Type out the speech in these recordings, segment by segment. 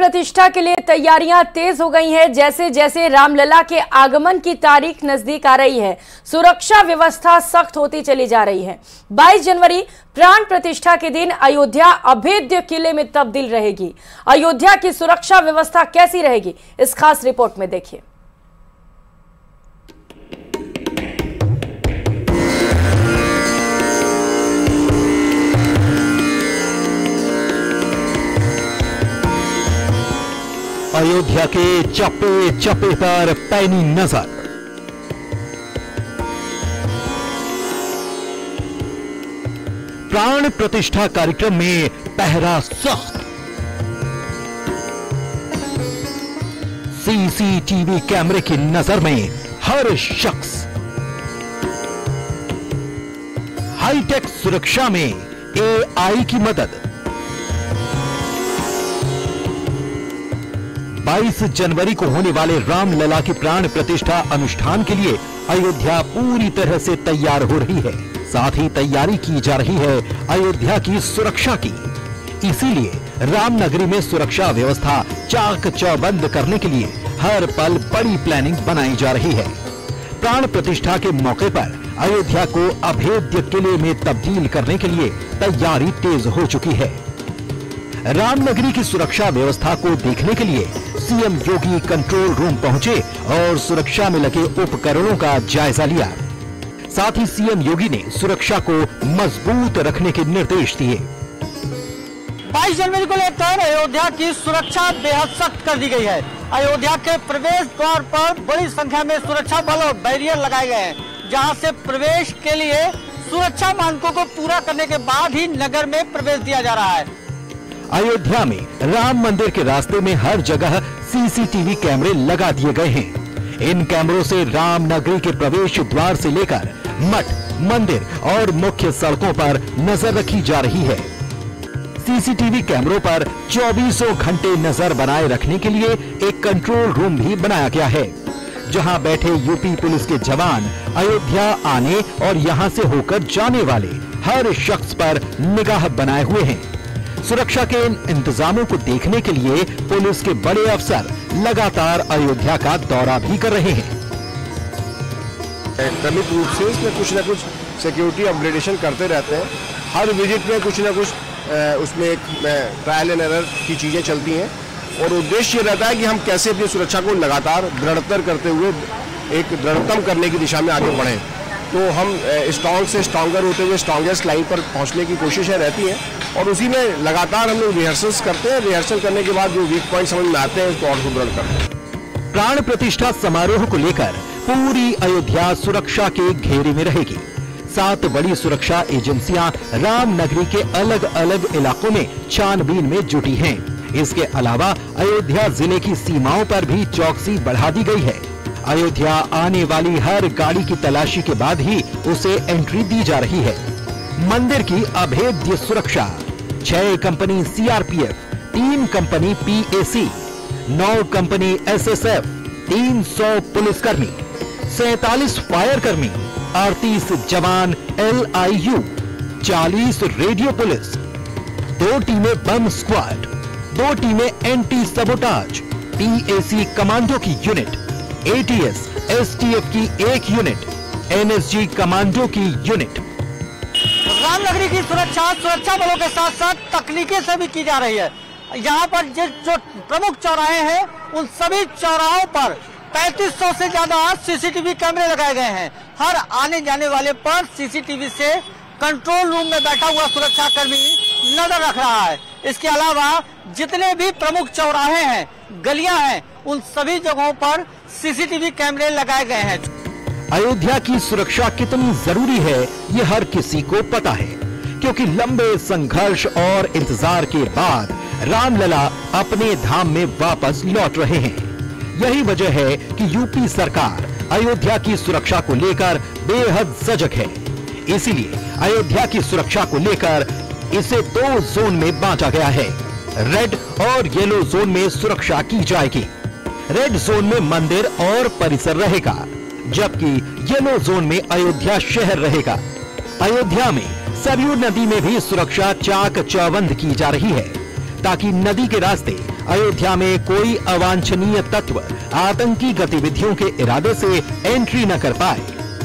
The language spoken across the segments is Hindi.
प्रतिष्ठा के लिए तैयारियां तेज हो गई हैं। जैसे जैसे रामलला के आगमन की तारीख नजदीक आ रही है, सुरक्षा व्यवस्था सख्त होती चली जा रही है। 22 जनवरी प्राण प्रतिष्ठा के दिन अयोध्या अभेद्य किले में तब्दील रहेगी। अयोध्या की सुरक्षा व्यवस्था कैसी रहेगी, इस खास रिपोर्ट में देखिए। अयोध्या के चप्पे चप्पे पर पैनी नजर। प्राण प्रतिष्ठा कार्यक्रम में पहरा सख्त। सीसीटीवी कैमरे की नजर में हर शख्स। हाईटेक सुरक्षा में एआई की मदद। 22 जनवरी को होने वाले रामलला की प्राण प्रतिष्ठा अनुष्ठान के लिए अयोध्या पूरी तरह से तैयार हो रही है। साथ ही तैयारी की जा रही है अयोध्या की सुरक्षा की। इसीलिए रामनगरी में सुरक्षा व्यवस्था चाक चौबंद करने के लिए हर पल बड़ी प्लानिंग बनाई जा रही है। प्राण प्रतिष्ठा के मौके पर अयोध्या को अभेद्य किले में तब्दील करने के लिए तैयारी तेज हो चुकी है। रामनगरी की सुरक्षा व्यवस्था को देखने के लिए सीएम योगी कंट्रोल रूम पहुंचे और सुरक्षा में लगे उपकरणों का जायजा लिया। साथ ही सीएम योगी ने सुरक्षा को मजबूत रखने के निर्देश दिए। 22 जनवरी को लेकर अयोध्या की सुरक्षा बेहद सख्त कर दी गई है। अयोध्या के प्रवेश द्वार पर बड़ी संख्या में सुरक्षा बल और बैरियर लगाए गए हैं, जहां से प्रवेश के लिए सुरक्षा मानकों को पूरा करने के बाद ही नगर में प्रवेश दिया जा रहा है। अयोध्या में राम मंदिर के रास्ते में हर जगह सीसीटीवी कैमरे लगा दिए गए हैं। इन कैमरों से रामनगरी के प्रवेश द्वार से लेकर मठ, मंदिर और मुख्य सड़कों पर नजर रखी जा रही है। सीसीटीवी कैमरों पर 24 घंटे नजर बनाए रखने के लिए एक कंट्रोल रूम भी बनाया गया है, जहां बैठे यूपी पुलिस के जवान अयोध्या आने और यहां से होकर जाने वाले हर शख्स पर निगाह बनाए हुए हैं। सुरक्षा के इन इंतजामों को देखने के लिए पुलिस के बड़े अफसर लगातार अयोध्या का दौरा भी कर रहे हैं। क्रमिक रूप से इसमें कुछ न कुछ सिक्योरिटी अपग्रेडेशन करते रहते हैं। हर विजिट में कुछ न कुछ उसमें एक ट्रायल एंड एरर की चीजें चलती हैं और उद्देश्य ये रहता है कि हम कैसे अपनी सुरक्षा को लगातार दृढ़तर करते हुए एक दृढ़तम करने की दिशा में आगे बढ़ें। तो हम स्ट्रॉन्ग से स्ट्रॉन्गर होते हुए स्ट्रॉन्गेस्ट लाइन पर पहुंचने की कोशिशें रहती हैं और उसी में लगातार हम लोग रिहर्सल्स करते हैं। रिहर्सल करने के बाद जो वीक पॉइंट समझ में आते हैं उसको और सुदृढ़ करते हैं। प्राण प्रतिष्ठा समारोह को लेकर पूरी अयोध्या सुरक्षा के घेरे में रहेगी। 7 बड़ी सुरक्षा एजेंसियां रामनगरी के अलग अलग इलाकों में छानबीन में जुटी हैं। इसके अलावा अयोध्या जिले की सीमाओं पर भी चौकसी बढ़ा दी गई है। अयोध्या आने वाली हर गाड़ी की तलाशी के बाद ही उसे एंट्री दी जा रही है। मंदिर की अभेद्य सुरक्षा, 6 company CRPF, 3 company PAC, 9 company SSF, 300 पुलिसकर्मी, 47 फायर कर्मी, 38 जवान एलआईयू, 40 रेडियो पुलिस, 2 टीमें बम स्क्वाड, 2 टीमें एंटी सबोटाज, पीएसी कमांडो की यूनिट, एटीएस एसटीएफ की 1 यूनिट, एनएसजी कमांडो की यूनिट। रामनगरी की सुरक्षा बलों के साथ साथ तकनीकी से भी की जा रही है। यहाँ पर जो प्रमुख चौराहे हैं उन सभी चौराहों पर 3500 से ज्यादा सीसीटीवी कैमरे लगाए गए हैं। हर आने जाने वाले पर सीसीटीवी से कंट्रोल रूम में बैठा हुआ सुरक्षा कर्मी नजर रख रहा है। इसके अलावा जितने भी प्रमुख चौराहे हैं, गलियां हैं, उन सभी जगहों पर सीसीटीवी कैमरे लगाए गए हैं। अयोध्या की सुरक्षा कितनी जरूरी है ये हर किसी को पता है, क्योंकि लंबे संघर्ष और इंतजार के बाद रामलला अपने धाम में वापस लौट रहे हैं। यही वजह है कि यूपी सरकार अयोध्या की सुरक्षा को लेकर बेहद सजग है। इसीलिए अयोध्या की सुरक्षा को लेकर इसे 2 जोन में बांटा गया है। रेड और येलो जोन में सुरक्षा की जाएगी। रेड जोन में मंदिर और परिसर रहेगा, जबकि येलो जोन में अयोध्या शहर रहेगा। अयोध्या में सरयू नदी में भी सुरक्षा चाक चौबंद की जा रही है, ताकि नदी के रास्ते अयोध्या में कोई अवांछनीय तत्व आतंकी गतिविधियों के इरादे से एंट्री न कर पाए।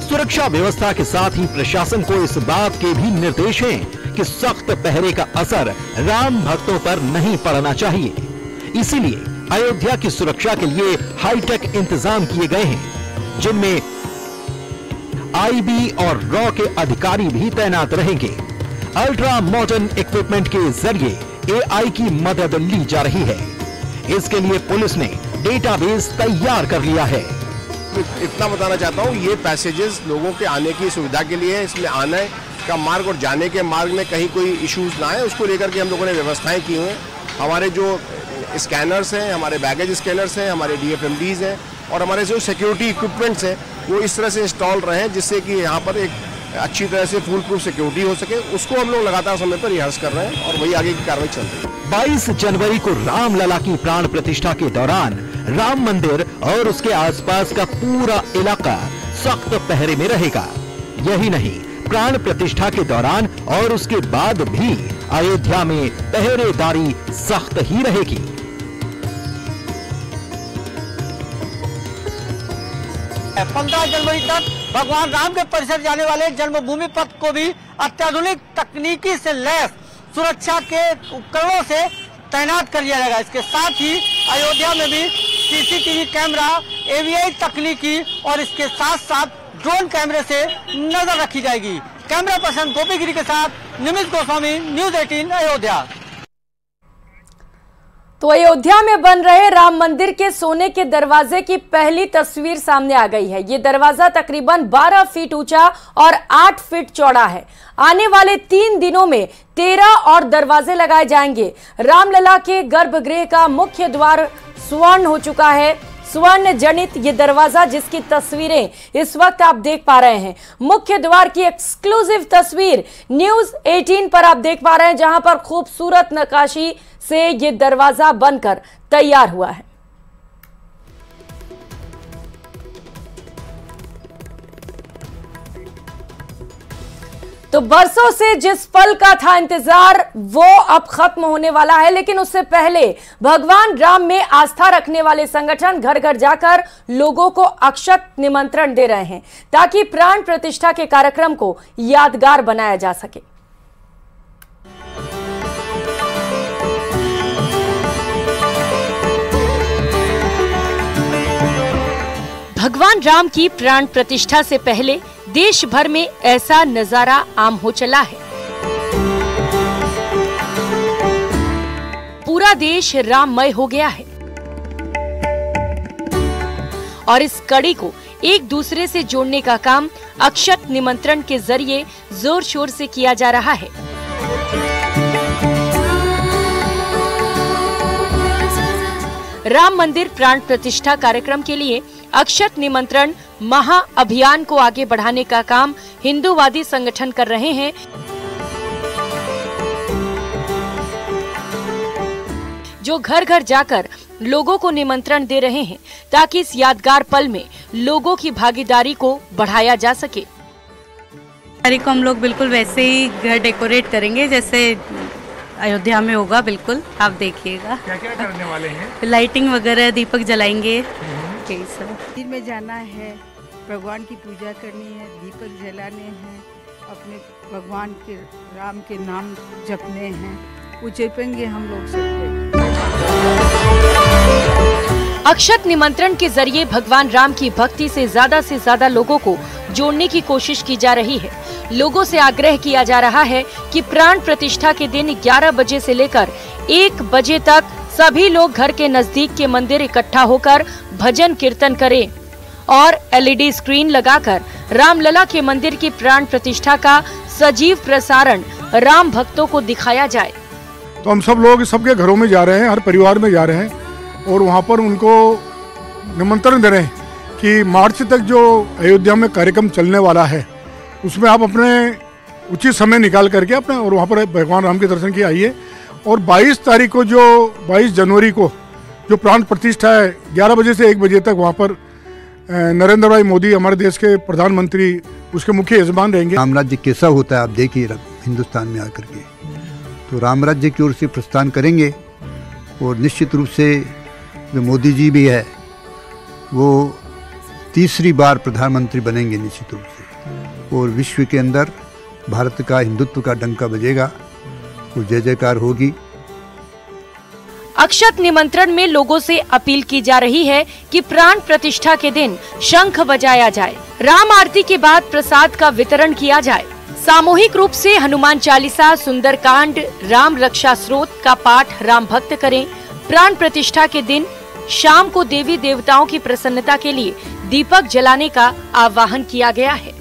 सुरक्षा व्यवस्था के साथ ही प्रशासन को इस बात के भी निर्देश हैं कि सख्त पहरे का असर राम भक्तों पर नहीं पड़ना चाहिए। इसीलिए अयोध्या की सुरक्षा के लिए हाईटेक इंतजाम किए गए हैं, जिनमें आईबी और रॉ के अधिकारी भी तैनात रहेंगे। अल्ट्रा मॉडर्न इक्विपमेंट के जरिए एआई की मदद ली जा रही है। इसके लिए पुलिस ने डेटाबेस तैयार कर लिया है। इतना बताना चाहता हूँ, ये पैसेजेस लोगों के आने की सुविधा के लिए है। इसमें आने का मार्ग और जाने के मार्ग में कहीं कोई इश्यूज ना है, उसको लेकर के हम लोगों ने व्यवस्थाएं की हैं। हमारे जो स्कैनर्स हैं, हमारे बैगेज स्कैनर्स हैं, हमारे DFMDs हैं और हमारे जो सिक्योरिटी इक्विपमेंट्स हैं वो इस तरह से इंस्टॉल रहे हैं जिससे कि यहाँ पर एक अच्छी तरह से फुल प्रूफ सिक्योरिटी हो सके। उसको हम लोग लगातार समय पर रिहर्स कर रहे हैं और वही आगे की कार्रवाई चल रही है। 22 जनवरी को रामलला की प्राण प्रतिष्ठा के दौरान राम मंदिर और उसके आसपास का पूरा इलाका सख्त पहरे में रहेगा। यही नहीं, प्राण प्रतिष्ठा के दौरान और उसके बाद भी अयोध्या में पहरेदारी सख्त ही रहेगी। 15 जनवरी तक भगवान राम के परिसर जाने वाले जन्मभूमि पथ को भी अत्याधुनिक तकनीकी से लैस सुरक्षा के उपकरणों से तैनात कर दिया जाएगा। इसके साथ ही अयोध्या में भी CCTV कैमरा, AVI तकनीकी और इसके साथ साथ ड्रोन कैमरे से नजर रखी जाएगी। कैमरा पर्सन गोपीगिरी के साथ निमित गोस्वामी, न्यूज़ 18 अयोध्या। तो अयोध्या में बन रहे राम मंदिर के सोने के दरवाजे की पहली तस्वीर सामने आ गई है। ये दरवाजा तकरीबन 12 फीट ऊंचा और 8 फीट चौड़ा है। आने वाले 3 दिनों में 13 और दरवाजे लगाए जाएंगे। रामलला के गर्भगृह का मुख्य द्वार स्वर्ण हो चुका है। स्वर्ण जनित ये दरवाजा, जिसकी तस्वीरें इस वक्त आप देख पा रहे हैं, मुख्य द्वार की एक्सक्लूसिव तस्वीर न्यूज़ 18 पर आप देख पा रहे हैं, जहां पर खूबसूरत नक्काशी से ये दरवाजा बनकर तैयार हुआ है। तो बरसों से जिस पल का था इंतजार वो अब खत्म होने वाला है, लेकिन उससे पहले भगवान राम में आस्था रखने वाले संगठन घर घर जाकर लोगों को अक्षत निमंत्रण दे रहे हैं ताकि प्राण प्रतिष्ठा के कार्यक्रम को यादगार बनाया जा सके। भगवान राम की प्राण प्रतिष्ठा से पहले देश भर में ऐसा नजारा आम हो चला है। पूरा देश राममय हो गया है और इस कड़ी को एक दूसरे से जोड़ने का काम अक्षत निमंत्रण के जरिए जोर शोर से किया जा रहा है। राम मंदिर प्राण प्रतिष्ठा कार्यक्रम के लिए अक्षत निमंत्रण महा अभियान को आगे बढ़ाने का काम हिंदूवादी संगठन कर रहे हैं। जो घर घर जाकर लोगों को निमंत्रण दे रहे हैं ताकि इस यादगार पल में लोगों की भागीदारी को बढ़ाया जा सके। को हम लोग बिल्कुल वैसे ही घर डेकोरेट करेंगे जैसे अयोध्या में होगा। बिल्कुल आप देखिएगा। क्या क्या करने वाले हैं? लाइटिंग वगैरह, दीपक जलाएंगे। मंदिर में जाना है, भगवान की पूजा करनी है, दीपक जलाने हैं, अपने भगवान के राम के नाम जपने हैं, वो जपेंगे हम लोग सबके। अक्षत निमंत्रण के जरिए भगवान राम की भक्ति से ज्यादा लोगों को जोड़ने की कोशिश की जा रही है। लोगों से आग्रह किया जा रहा है कि प्राण प्रतिष्ठा के दिन 11 बजे से लेकर 1 बजे तक सभी लोग घर के नजदीक के मंदिर इकट्ठा होकर भजन कीर्तन करें और LED स्क्रीन लगाकर रामलला के मंदिर की प्राण प्रतिष्ठा का सजीव प्रसारण राम भक्तों को दिखाया जाए। तो हम सब लोग सबके घरों में जा रहे हैं, हर परिवार में जा रहे हैं और वहाँ पर उनको निमंत्रण दे रहे हैं कि मार्च तक जो अयोध्या में कार्यक्रम चलने वाला है उसमें आप अपने उचित समय निकाल करके अपने और वहाँ पर भगवान राम के दर्शन के आइए। और 22 तारीख को जो 22 जनवरी को जो प्राण प्रतिष्ठा है 11 बजे से 1 बजे तक वहाँ पर नरेंद्र भाई मोदी हमारे देश के प्रधानमंत्री उसके मुख्य यजमान रहेंगे। राम राज्य कैसा होता है आप देखिए हिंदुस्तान में आकर के, तो राम राज्य की ओर से प्रस्थान करेंगे और निश्चित रूप से जो मोदी जी भी है वो तीसरी बार प्रधानमंत्री बनेंगे निश्चित रूप से, और विश्व के अंदर भारत का हिंदुत्व का डंका बजेगा, वो जय जयकार होगी। अक्षत निमंत्रण में लोगों से अपील की जा रही है कि प्राण प्रतिष्ठा के दिन शंख बजाया जाए, राम आरती के बाद प्रसाद का वितरण किया जाए, सामूहिक रूप से हनुमान चालीसा, सुंदरकांड, राम रक्षा स्रोत का पाठ राम भक्त करें। प्राण प्रतिष्ठा के दिन शाम को देवी देवताओं की प्रसन्नता के लिए दीपक जलाने का आह्वान किया गया है।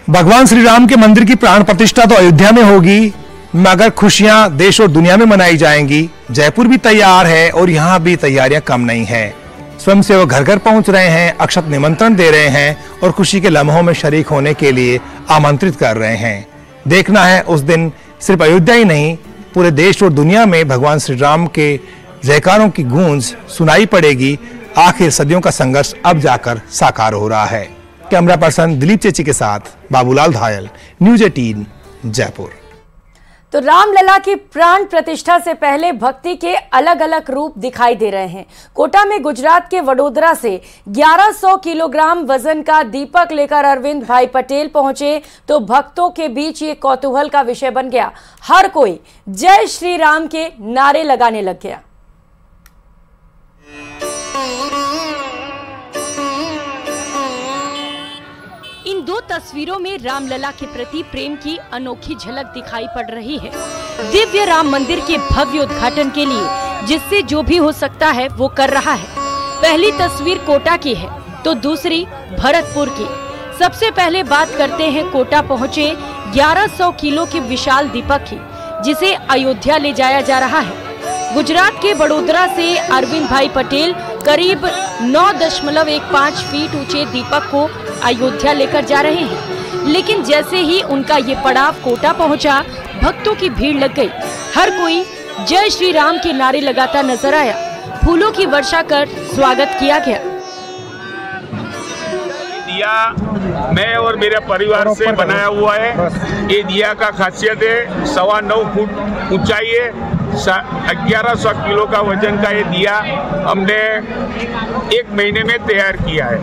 भगवान श्री राम के मंदिर की प्राण प्रतिष्ठा तो अयोध्या में होगी, मगर खुशियां देश और दुनिया में मनाई जाएंगी। जयपुर भी तैयार है और यहाँ भी तैयारियां कम नहीं है। स्वयंसेवक घर घर पहुंच रहे हैं, अक्षत निमंत्रण दे रहे हैं और खुशी के लम्हों में शरीक होने के लिए आमंत्रित कर रहे हैं। देखना है उस दिन सिर्फ अयोध्या ही नहीं, पूरे देश और दुनिया में भगवान श्री राम के जयकारों की गूंज सुनाई पड़ेगी। आखिर सदियों का संघर्ष अब जाकर साकार हो रहा है। कैमरा पर्सन दिलीप चेची के साथ बाबूलाल धायल, न्यूज़ 18 जयपुर। तो रामलला की प्राण प्रतिष्ठा से पहले भक्ति के अलग अलग रूप दिखाई दे रहे हैं। कोटा में गुजरात के वडोदरा से 1100 किलोग्राम वजन का दीपक लेकर अरविंद भाई पटेल पहुंचे तो भक्तों के बीच ये कौतूहल का विषय बन गया। हर कोई जय श्री राम के नारे लगाने लग गया। इन दो तस्वीरों में रामलला के प्रति प्रेम की अनोखी झलक दिखाई पड़ रही है। दिव्य राम मंदिर के भव्य उद्घाटन के लिए जिससे जो भी हो सकता है वो कर रहा है। पहली तस्वीर कोटा की है तो दूसरी भरतपुर की। सबसे पहले बात करते हैं कोटा पहुँचे 1100 किलो के विशाल दीपक की, जिसे अयोध्या ले जाया जा रहा है। गुजरात के वडोदरा से अरविंद भाई पटेल करीब 9.15 फीट ऊंचे दीपक को अयोध्या लेकर जा रहे हैं, लेकिन जैसे ही उनका ये पड़ाव कोटा पहुंचा, भक्तों की भीड़ लग गई। हर कोई जय श्री राम के नारे लगाता नजर आया। फूलों की वर्षा कर स्वागत किया गया। दिया मैं और मेरे परिवार से बनाया हुआ है। ये दिया का खासियत है 9.25 फुट ऊंचाई है, 1100 किलो का वजन का ये दिया हमने 1 महीने में तैयार किया है।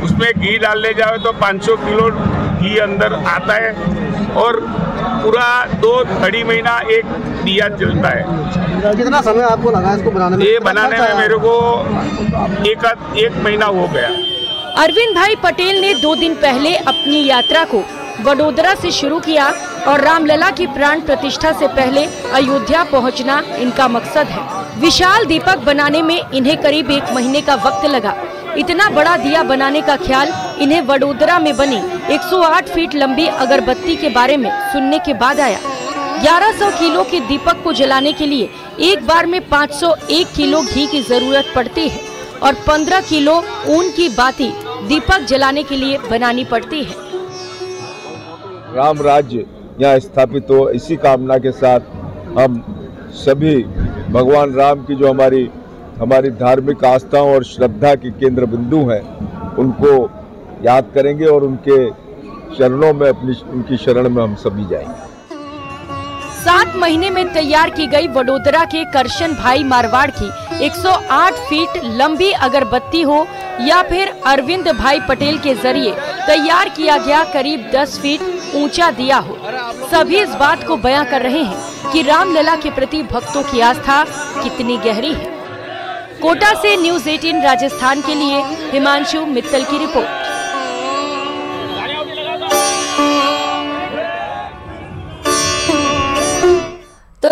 उसमें घी डालने जाओ तो 500 किलो घी अंदर आता है और पूरा 2-2.5 महीना एक दिया जलता है। कितना समय आपको लगा इसको बनाने में? ये बनाने में मेरे को एक महीना हो गया। अरविंद भाई पटेल ने 2 दिन पहले अपनी यात्रा को वडोदरा से शुरू किया और रामलला की प्राण प्रतिष्ठा से पहले अयोध्या पहुंचना इनका मकसद है। विशाल दीपक बनाने में इन्हें करीब 1 महीने का वक्त लगा। इतना बड़ा दिया बनाने का ख्याल इन्हें वडोदरा में बनी 108 फीट लंबी अगरबत्ती के बारे में सुनने के बाद आया। 1100 किलो के दीपक को जलाने के लिए एक बार में 501 किलो घी की जरूरत पड़ती है और 15 किलो ऊन की बाती दीपक जलाने के लिए बनानी पड़ती है। राम राज्य यहाँ स्थापित हो, इसी कामना के साथ हम सभी भगवान राम की जो हमारी धार्मिक आस्थाओं और श्रद्धा की केंद्र बिंदु हैं, उनको याद करेंगे और उनके चरणों में उनकी शरण में हम सभी जाएंगे। 7 महीने में तैयार की गई वडोदरा के करशन भाई मारवाड़ की 108 फीट लंबी अगरबत्ती हो या फिर अरविंद भाई पटेल के जरिए तैयार किया गया करीब 10 फीट ऊंचा दिया हो, सभी इस बात को बयां कर रहे हैं कि रामलला के प्रति भक्तों की आस्था कितनी गहरी है। कोटा से न्यूज़ 18 राजस्थान के लिए हिमांशु मित्तल की रिपोर्ट। तो